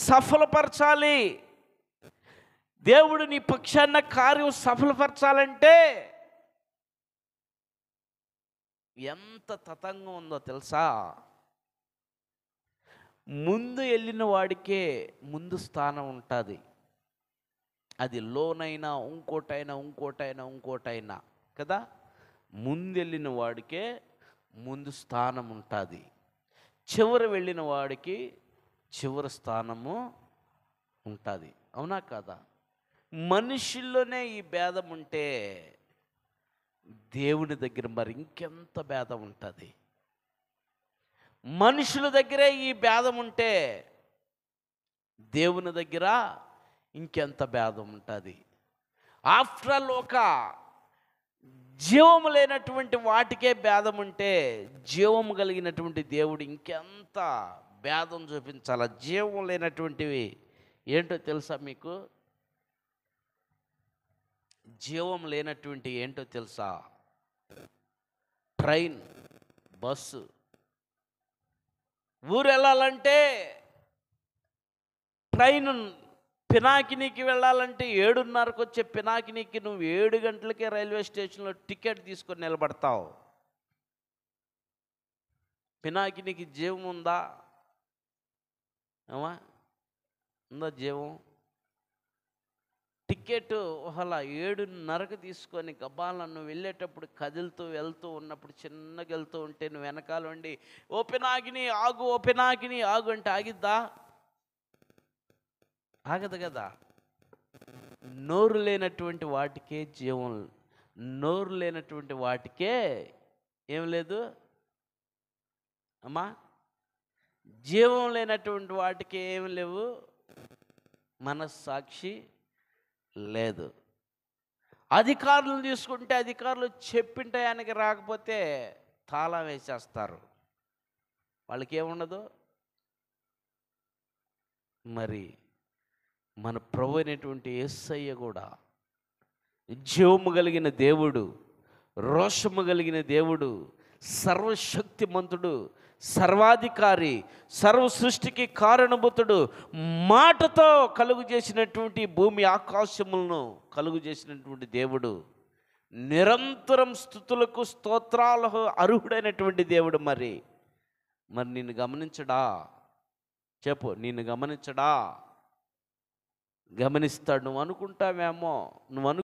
సఫలపరచాలి. దేవుడు నీ పక్షాన కార్యం సఫలపరచాలంటే ఎంత తతంగం ఉందో తెలుసా? ముందు వెళ్ళిన వాడికే ముందు స్థానం ఉంటుంది. అది లోనైనా ఇంకోటైనా కదా. ముందు వెళ్ళిన వాడికే ముందు స్థానం ఉంటుంది. చివరి వెళ్ళిన వాడికి చివరి స్థానము ఉంటుంది. అవునా కదా? మనుషుల్లోనే ఈ భేదం ఉంటే దేవుని దగ్గర మరి ఇంకెంత భేదం ఉంటుంది? మనుషుల దగ్గరే ఈ భేదం ఉంటే దేవుని దగ్గర ఇంకెంత భేదం ఉంటుంది? ఆఫ్టర్ ఆల్ ఒక జీవము లేనటువంటి వాటికే భేదం ఉంటే జీవము కలిగినటువంటి దేవుడు ఇంకెంత భేదం చూపించాలా? జీవం లేనటువంటివి ఏంటో తెలుసా మీకు? జీవం లేనటువంటి ఏంటో తెలుసా? Train, bus. ఊరు వెళ్ళాలంటే ట్రైన్ పినాకినికి వెళ్ళాలంటే 7:30కు వచ్చే పినాకినికి నువ్వు 7 గంటలకే రైల్వే స్టేషన్లో టికెట్ తీసుకొని నిలబడతావు. పినాకినికి జీవం ఉందా? ఏమా ఉందా జీవం? టికెట్ ఒకలా 7:30కు తీసుకొని గబాలను నువ్వు వెళ్ళేటప్పుడు వెళ్తూ ఉన్నప్పుడు చిన్నగా వెళ్తూ ఉంటే నువ్వు వెనకాల ఉండి ఓ పినాకిని ఆగు అంటే ఆగిద్దా? ఆగదు కదా. నోరు లేనటువంటి వాటికే జీవం, నోరు లేనటువంటి వాటికే ఏం లేదు అమ్మా. జీవం లేనటువంటి వాటికి ఏమి లేవు, మనస్సాక్షి లేదు. అధికారులను తీసుకుంటే అధికారులు చెప్పిన టయానికి రాకపోతే తాళం వేసేస్తారు. వాళ్ళకి ఏముండదు. మరి మన ప్రభు అయినటువంటి యేసయ్య కూడా జీవము కలిగిన దేవుడు, రోషము కలిగిన దేవుడు, సర్వశక్తిమంతుడు, సర్వాధికారి, సర్వ సృష్టికి కారణభూతుడు, మాటతో కలుగు చేసినటువంటి భూమి ఆకాశములను కలుగు చేసినటువంటి దేవుడు, నిరంతరం స్తుతులకు స్తోత్రాలకు అర్హుడైనటువంటి దేవుడు. మరి నిన్ను గమనించడా? చెప్పు, నిన్ను గమనించడా? గమనిస్తాడు. నువ్వు అనుకుంటావేమో,